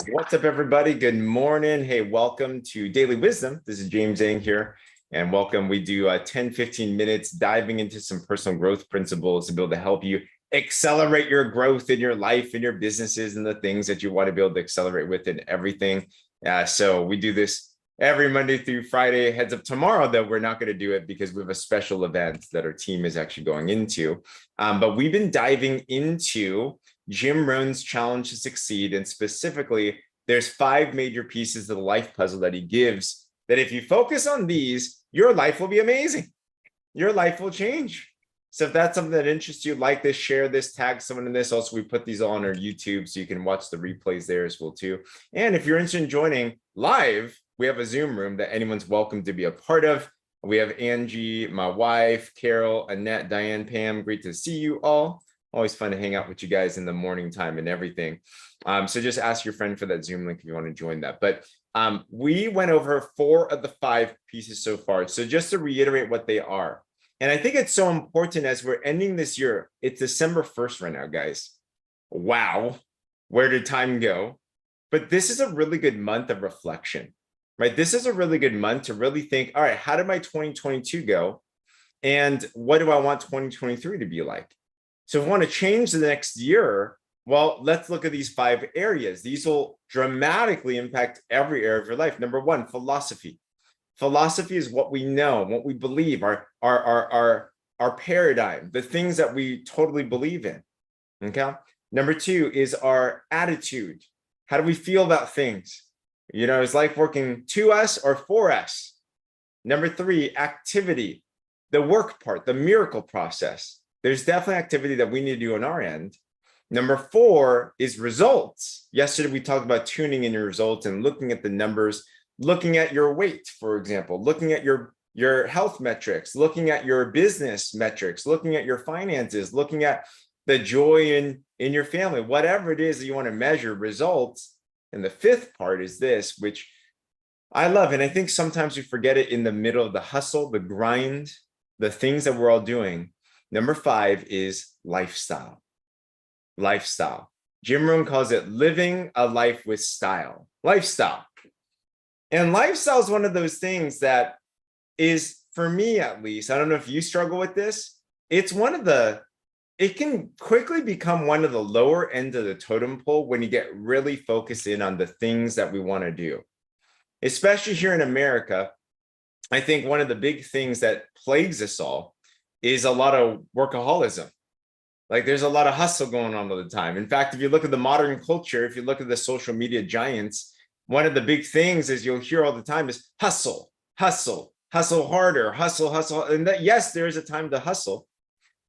What's up, everybody? Good morning. Hey, welcome to Daily Wisdom. This is James Zheng here, and welcome. We do 10, 15 minutes diving into some personal growth principles to be able to help you accelerate your growth in your life, in your businesses, and the things that you want to be able to accelerate with and everything. So we do this every Monday through Friday. Heads up tomorrow, though, we're not going to do it because we have a special event that our team is actually going into. But we've been diving into Jim Rohn's challenge to succeed. And specifically, there's 5 major pieces of the life puzzle that he gives that if you focus on these, your life will be amazing. Your life will change. So if that's something that interests you, like this, share this, tag someone in this. Also, we put these all on our YouTube so you can watch the replays there as well too. And if you're interested in joining live, we have a Zoom room that anyone's welcome to be a part of. We have Angie, my wife, Carol, Annette, Diane, Pam. Great to see you all. Always fun to hang out with you guys in the morning time and everything. So just ask your friend for that Zoom link if you want to join that. But we went over 4 of the 5 pieces so far. So just to reiterate what they are. And I think it's so important as we're ending this year. It's December 1st right now, guys. Wow. Where did time go? But this is a really good month of reflection, right? This is a really good month to really think, all right, how did my 2022 go? And what do I want 2023 to be like? So if we want to change the next year, well, let's look at these 5 areas. These will dramatically impact every area of your life. Number 1, philosophy. Philosophy is what we know, what we believe, our paradigm, the things that we totally believe in. Okay. Number 2 is our attitude. How do we feel about things? You know, is life working to us or for us? Number 3, activity, the work part, the miracle process. There's definitely activity that we need to do on our end. Number 4 is results. Yesterday, we talked about tuning in your results and looking at the numbers, looking at your weight, for example, looking at your health metrics, looking at your business metrics, looking at your finances, looking at the joy in your family, whatever it is that you want to measure, results. And the 5th part is this, which I love. And I think sometimes we forget it in the middle of the hustle, the grind, the things that we're all doing. Number 5 is lifestyle. Lifestyle. Jim Rohn calls it living a life with style. Lifestyle. And lifestyle is one of those things that is, for me at least, I don't know if you struggle with this. It can quickly become one of the lower end of the totem pole when you get really focused in on the things that we want to do. Especially here in America, I think one of the big things that plagues us all is a lot of workaholism. Like there's a lot of hustle going on all the time. In fact, if you look at the modern culture, if you look at the social media giants, one of the big things is you'll hear all the time is hustle, hustle, hustle harder, hustle, hustle. And that, yes, there is a time to hustle,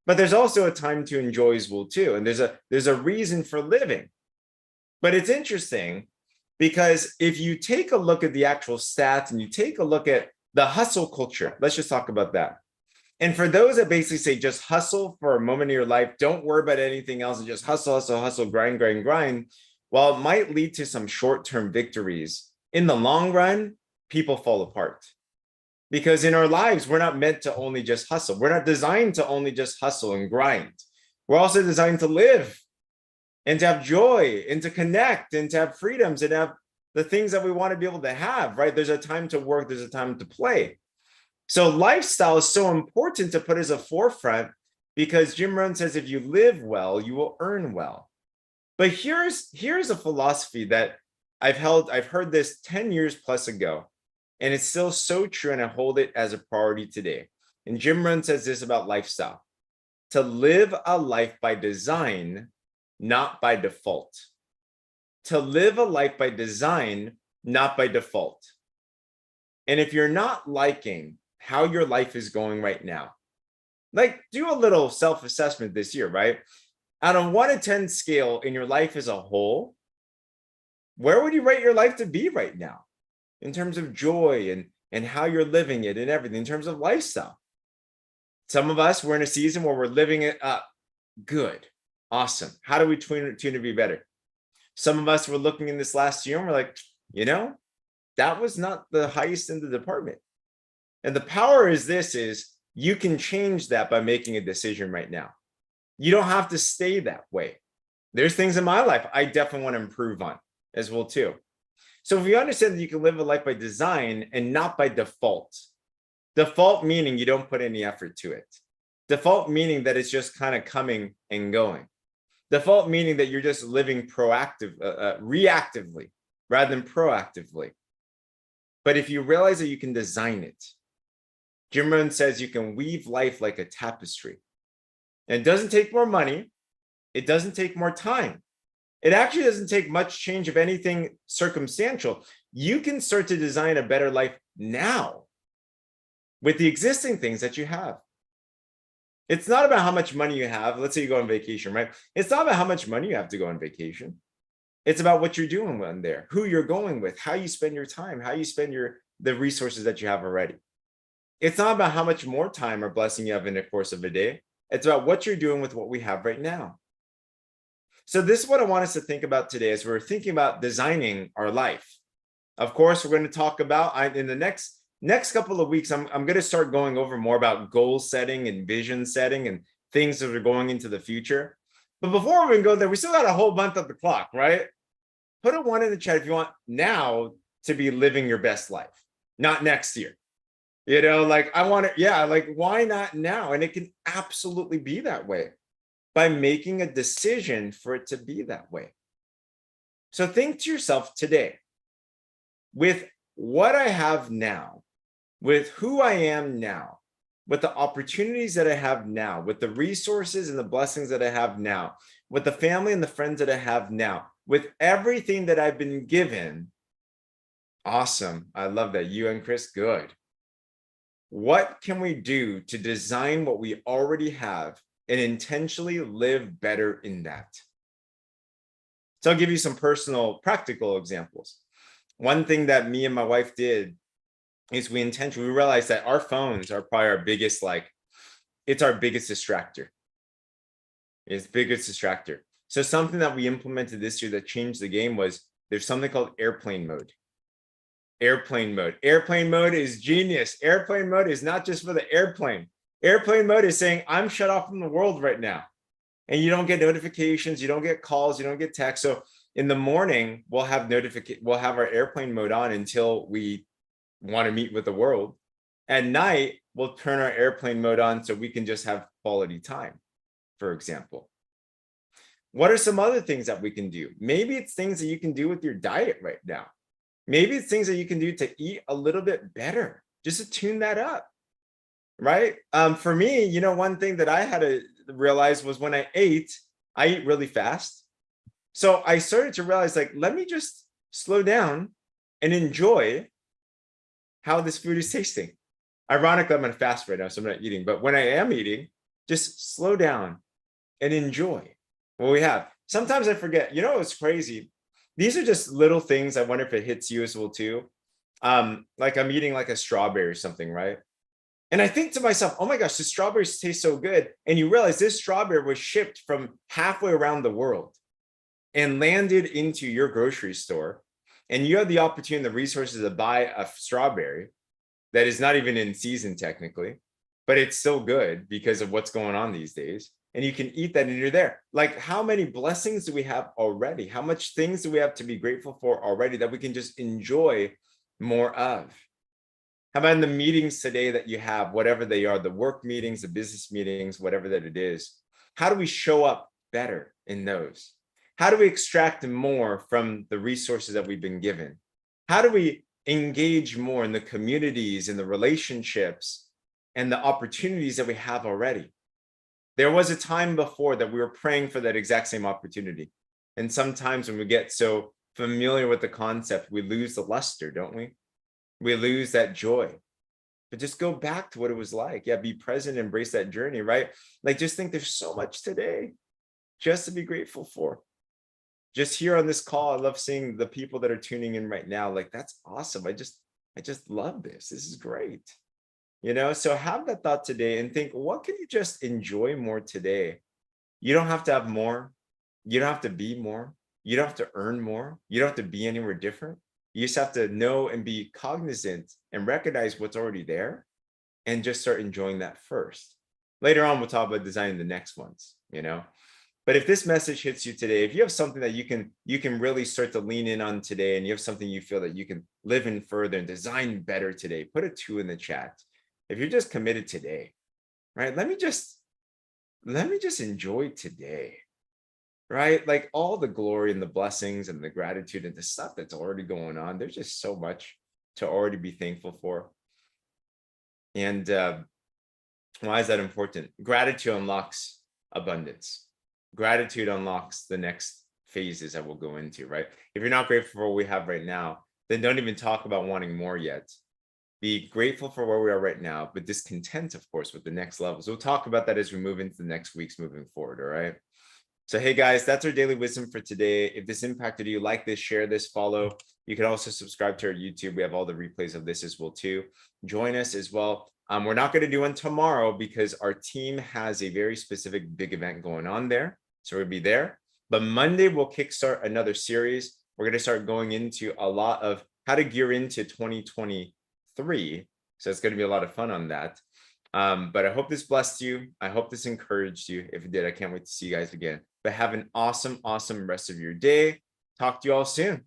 but there's also a time to enjoy as well too. And there's a reason for living. But it's interesting because if you take a look at the actual stats and you take a look at the hustle culture, let's just talk about that. And for those that basically say just hustle for a moment of your life, don't worry about anything else and just hustle, hustle, hustle, grind, grind, grind. While it might lead to some short-term victories, in the long run, people fall apart. Because in our lives, we're not meant to only just hustle. We're not designed to only just hustle and grind. We're also designed to live and to have joy and to connect and to have freedoms and have the things that we want to be able to have, right? There's a time to work, there's a time to play. So lifestyle is so important to put as a forefront because Jim Rohn says if you live well, you will earn well. But here's a philosophy that I've heard this 10 years plus ago, and it's still so true, and I hold it as a priority today. And Jim Rohn says this about lifestyle: to live a life by design, not by default. To live a life by design, not by default. And if you're not liking how your life is going right now, like do a little self-assessment this year, right? On a 1 to 10 scale in your life as a whole, where would you rate your life to be right now in terms of joy and how you're living it and everything, in terms of lifestyle? Some of us, we're in a season where we're living it up. Good. Awesome. How do we tune to be better? Some of us were looking in this last year and we're like, you know, that was not the highest in the department. And the power is you can change that by making a decision right now. You don't have to stay that way. There's things in my life I definitely want to improve on. as well too. So if you understand that you can live a life by design and not by default, default meaning you don't put any effort to it. Default meaning that it's just kind of coming and going. Default meaning that you're just living reactively rather than proactively. But if you realize that you can design it, Jim Rohn says you can weave life like a tapestry. And it doesn't take more money. It doesn't take more time. It actually doesn't take much change of anything circumstantial. You can start to design a better life now with the existing things that you have. It's not about how much money you have. Let's say you go on vacation, right? It's not about how much money you have to go on vacation. It's about what you're doing when there, who you're going with, how you spend your time, how you spend the resources that you have already. It's not about how much more time or blessing you have in the course of a day. It's about what you're doing with what we have right now. So this is what I want us to think about today as we're thinking about designing our life. Of course, we're going to talk about in the next couple of weeks, I'm going to start going over more about goal setting and vision setting and things that are going into the future. But before we go there, we still got a whole month of the clock, right? Put a 1 in the chat if you want now to be living your best life, not next year. You know, like I want it. Yeah, like why not now? And it can absolutely be that way by making a decision for it to be that way. So think to yourself today, with what I have now, with who I am now, with the opportunities that I have now, with the resources and the blessings that I have now, with the family and the friends that I have now, with everything that I've been given. Awesome. I love that. You and Chris, good. What can we do to design what we already have and intentionally live better in that? So I'll give you some personal, practical examples. One thing that me and my wife did is we realized that our phones are probably our biggest, it's our biggest distractor. It's biggest distractor. So something that we implemented this year that changed the game was there's something called airplane mode. Airplane mode. Airplane mode is genius. Airplane mode is not just for the airplane. Airplane mode is saying, I'm shut off from the world right now. And you don't get notifications, you don't get calls, you don't get texts. So in the morning, we'll have our airplane mode on until we want to meet with the world. At night, we'll turn our airplane mode on so we can just have quality time, for example. What are some other things that we can do? Maybe it's things that you can do with your diet right now. Maybe it's things that you can do to eat a little bit better, just to tune that up, right? For me, you know, one thing that I had to realize was when I eat really fast. So I started to realize, like, let me just slow down and enjoy how this food is tasting. Ironically, I'm on a fast right now, so I'm not eating. But when I am eating, just slow down and enjoy what we have. Sometimes I forget. You know, it's crazy. These are just little things. I wonder if it hits you as well too. Like I'm eating like a strawberry or something, right? And I think to myself, oh my gosh, the strawberries taste so good. And you realize this strawberry was shipped from halfway around the world and landed into your grocery store. And you have the opportunity and the resources to buy a strawberry that is not even in season technically, but it's still good because of what's going on these days. And you can eat that and you're there. Like, how many blessings do we have already? How much things do we have to be grateful for already that we can just enjoy more of? How about in the meetings today that you have, whatever they are, the work meetings, the business meetings, whatever that it is, how do we show up better in those? How do we extract more from the resources that we've been given? How do we engage more in the communities and the relationships and the opportunities that we have already? There was a time before that we were praying for that exact same opportunity. And sometimes when we get so familiar with the concept, we lose the luster, don't we? We lose that joy. But just go back to what it was like. Yeah, be present, embrace that journey, right? Like, just think there's so much today just to be grateful for. Just here on this call, I love seeing the people that are tuning in right now. Like, that's awesome. I just love this. This is great. You know, so have that thought today and think, what can you just enjoy more today? You don't have to have more. You don't have to be more. You don't have to earn more. You don't have to be anywhere different. You just have to know and be cognizant and recognize what's already there and just start enjoying that first. Later on, we'll talk about designing the next ones, you know. But if this message hits you today, if you have something that you can really start to lean in on today, and you have something you feel that you can live in further and design better today, put a 2 in the chat. If you're just committed today, right? Let me just enjoy today, right? Like all the glory and the blessings and the gratitude and the stuff that's already going on. There's just so much to already be thankful for. And why is that important? Gratitude unlocks abundance. Gratitude unlocks the next phases that we'll go into, right? If you're not grateful for what we have right now, then don't even talk about wanting more yet. Be grateful for where we are right now, but discontent, of course, with the next levels. We'll talk about that as we move into the next weeks moving forward, all right? So, hey guys, that's our daily wisdom for today. If this impacted you, like this, share this, follow. You can also subscribe to our YouTube. We have all the replays of this as well too. Join us as well. We're not going to do one tomorrow because our team has a very specific big event going on there. So we'll be there. But Monday, we'll kickstart another series. We're going to start going into a lot of how to gear into 2023. So it's going to be a lot of fun on that. But I hope this blessed you. I hope this encouraged you. If it did, I can't wait to see you guys again. But have an awesome, awesome rest of your day. Talk to you all soon.